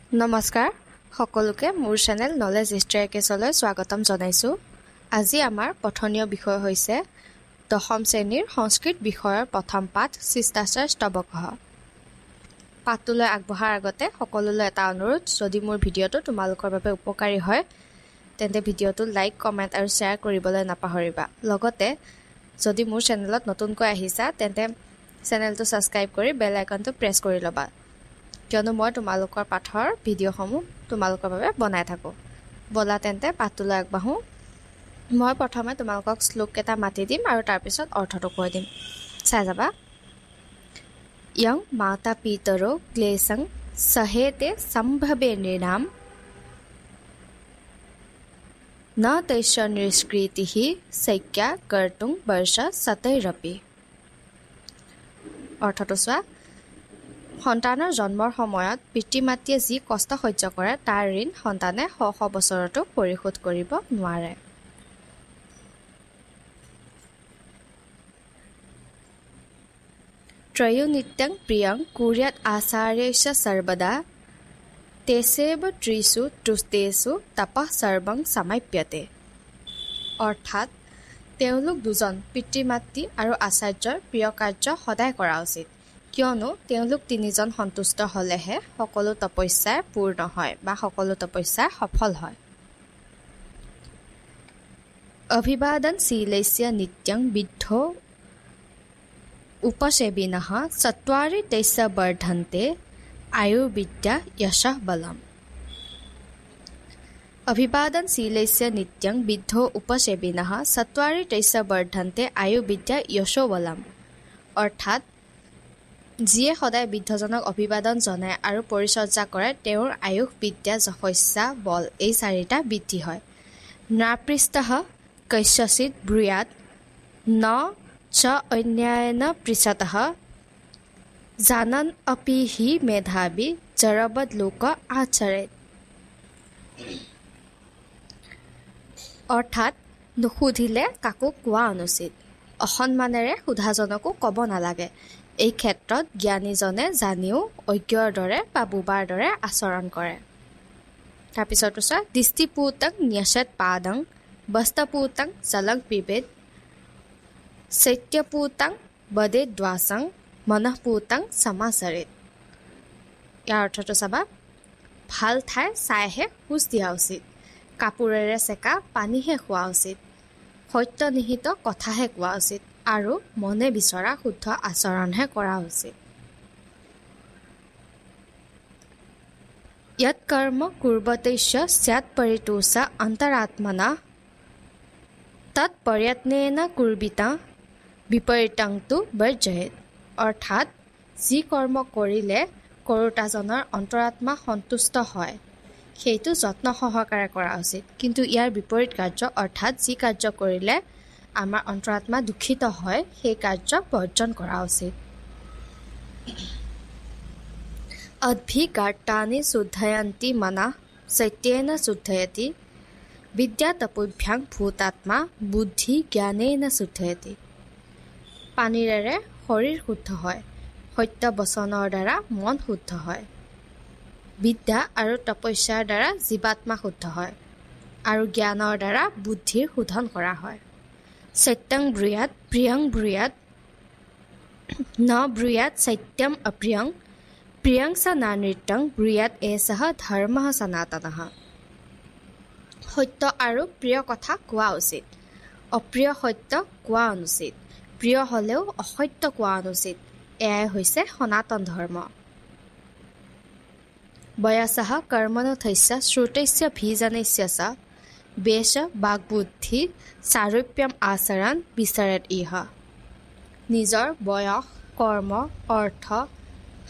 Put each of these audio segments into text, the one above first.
নমস্কাৰ সকলোকে মোৰ চেনেল নলেজ ষ্টেয়াৰকেছলৈ স্বাগতম জনাইছোঁ। আজি আমাৰ পঠনীয় বিষয় হৈছে দশম শ্ৰেণীৰ সংস্কৃত বিষয়ৰ প্ৰথম পাঠ শিষ্টাচাৰ স্তৱকঃ। পাঠটোলৈ আগবঢ়াৰ আগতে সকলোলৈ এটা অনুৰোধ, যদি মোৰ ভিডিঅ'টো তোমালোকৰ বাবে উপকাৰী হয় তেন্তে ভিডিঅ'টো লাইক, কমেণ্ট আৰু শ্বেয়াৰ কৰিবলৈ নাপাহৰিবা। লগতে যদি মোৰ চেনেলত নতুনকৈ আহিছা তেন্তে চেনেলটো ছাবস্ক্ৰাইব কৰি বেল আইকনটো প্ৰেছ কৰি ল'বা, কিয়নো মই তোমালোকৰ পাঠৰ ভিডিঅ'সমূহ তোমালোকৰ বাবে বনাই থাকোঁ। ব'লা তেন্তে পাঠটোলৈ আগবাঢ়োঁ। মই প্ৰথমে তোমালোকক শ্লোক এটা মাতি দিম আৰু তাৰপিছত অৰ্থটো কৈ দিম, চাই যাবা। ইয়ং মাতা পিতৰো ক্লেশং সহেতে সম্ভৱে নৃণাম ন তৈশ্য নিষ্কৃতিঃ শক্যা কৰ্তুং বৰ্ষ শতৈৰপি। অৰ্থটো চোৱা। সন্তানৰ জন্মৰ সময়ত পিতৃ মাতৃয়ে যি কষ্ট সহ্য কৰে তাৰ ঋণ সন্তানে শ শ বছৰতো পৰিশোধ কৰিব নোৱাৰে। ত্ৰয়ো নিত্যং প্ৰিয়ং কুৰ্যাৎ আচাৰ্যস্য সৰ্বদা তেসেব ত্ৰিষু তুষ্টেষু তপঃ সৰ্বং সমাপ্যতে। অৰ্থাৎ তেওঁলোক দুজন পিতৃ মাতৃ আৰু আচাৰ্যৰ প্ৰিয় কাৰ্য সদায় কৰা উচিত, কিয়নো তেওঁলোক তিনিজন সন্তুষ্ট হ'লেহে সকলো তপস্যাই পূৰ্ণ হয় বা সকলো তপস্যাই সফল হয়। অভিবাদনশীলস্য নিত্যং বিদ্ধো উপসেবিনঃ চত্বাৰি তস্য বৰ্ধন্তে আয়ুৰ্বিদ্যা যশঃ বলম। অভিবাদনশীলস্য নিত্যং বিদ্ধো উপসেবিনঃ চত্বাৰি তস্য বৰ্ধন্তে আয়ুৰ্বিদ্যা যশো বলম। অৰ্থাৎ যিয়ে সদায় বৃদ্ধজনক অভিবাদন জনায় আৰু পৰিচৰ্যা কৰে তেওঁৰ আয়ুস, বিদ্যা, যশস্যা, বল এই চাৰিটা বৃদ্ধি হয়। নাপৃষ্টঃ কস্যচিৎ ব্ৰূয়াৎ ন চ অন্যায়েন পৃচ্ছতঃ জানন অপি হি মেধাবী জড়বৎ লোক আচৰেৎ। অৰ্থাৎ নুসুধিলে কাকো কোৱা অনুচিত, অসন্মানেৰে সোধাজনকো ক'ব নালাগে। এই ক্ষেত্ৰত জ্ঞানীজনে জানিও অজ্ঞৰ দৰে বা বোবাৰ দৰে আচৰণ কৰে। তাৰপিছত চোৱা। দৃষ্টিপূতং ন্যসেৎ পাদং বস্ত্ৰপূতং জলং পিবেৎ শৈত্যপূতং বদেৎ দ্বাসং মনঃপূতং সমাচৰেৎ। ইয়াৰ অৰ্থটো চাবা। ভাল ঠাই চাইহে খোজ দিয়া উচিত, কাপোৰেৰে চেকা পানীহে খোৱা উচিত, সত্যনিহিত কথাহে কোৱা উচিত আৰু মনে বিচৰা শুদ্ধ আচৰণহে কৰা উচিত। য়ৎ কৰ্ম কুৰ্বতস্য স্যাৎ পৰিতোষা অন্তৰাত্মনা তৎ প্ৰয়ত্নেন কুৰ্বিতা বিপৰীতং তু বৰ্জয়েৎ। অৰ্থাৎ যি কৰ্ম কৰিলে কৰোতাজনৰ অন্তৰাত্মা সন্তুষ্ট হয় সেইটো যত্ন সহকাৰে কৰা উচিত, কিন্তু ইয়াৰ বিপৰীত কাৰ্য অৰ্থাৎ যি কাৰ্য কৰিলে আমাৰ অন্তৰাত্মা দুখিত হয় সেই কাৰ্য বৰ্জন কৰা উচিত। অদ্ভিগাৰ্তানি শুদ্ধয়ন্তি মনঃ সত্যেন শুদ্ধয়তি বিদ্যা তপোভ্যাং ভূতাত্মা বুদ্ধি জ্ঞানেন শুদ্ধয়তি। পানীৰেৰে শৰীৰ শুদ্ধ হয়, সত্য বচনৰ দ্বাৰা মন শুদ্ধ হয়, বিদ্যা আৰু তপস্যাৰ দ্বাৰা জীৱাত্মা শুদ্ধ হয় আৰু জ্ঞানৰ দ্বাৰা বুদ্ধিৰ শোধন কৰা হয়। সত্যং ব্ৰূয়াৎ প্ৰিয়ং ব্ৰূয়াৎ ন ব্ৰূয়াৎ সত্যম অপ্ৰিয়ং প্ৰিয়ং চ নানৃত্যং ব্ৰূয়াৎ এষঃ ধৰ্মঃ সনাতনঃ। সত্য আৰু প্ৰিয় কথা কোৱা উচিত, অপ্ৰিয় সত্য কোৱা অনুচিত, প্ৰিয় হ'লেও অসত্য কোৱা অনুচিত। এয়াই হৈছে সনাতন ধৰ্ম। বয়সঃ কৰ্মণোথস্য শ্ৰুতস্য ভিজনস্য চ বেশ বাগ্বুদ্ধি চাৰুপ্যম আচৰণ বিচৰেৎ ইহ। নিজৰ বয়স, কৰ্ম, অৰ্থ,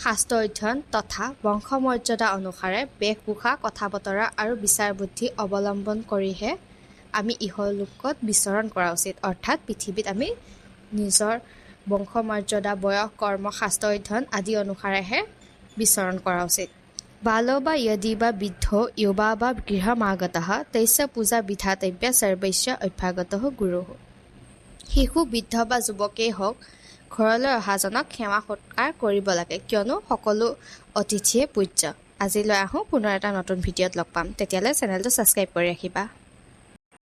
শাস্ত্ৰ অধ্যয়ন তথা বংশমৰ্যাদা অনুসাৰে বেশভূষা, কথা বতৰা আৰু বিচাৰ বুদ্ধি অৱলম্বন কৰিহে আমি ইহলোকত বিচৰণ কৰা উচিত। অৰ্থাৎ পৃথিৱীত আমি নিজৰ বংশমৰ্যাদা, বয়স, কৰ্ম, শাস্ত্ৰ অধ্যয়ন আদি অনুসাৰেহে বিচৰণ কৰা উচিত। বালো বা যদি বা বৃদ্ধ যুৱা বা গৃহমাগতঃ তস্য পূজা বিধাতব্যা সৰ্বস্য অভ্যাগতঃ গুৰুঃ। শিশু, বৃদ্ধ বা যুৱকেই হওক ঘৰলৈ অহাজনক সেৱা সৎকাৰ কৰিব লাগে, কিয়নো সকলো অতিথিয়ে পূজ্য। আজিলৈ আহোঁ, পুনৰ এটা নতুন ভিডিঅ'ত লগ পাম। তেতিয়ালৈ চেনেলটো ছাবস্ক্ৰাইব কৰি ৰাখিবা।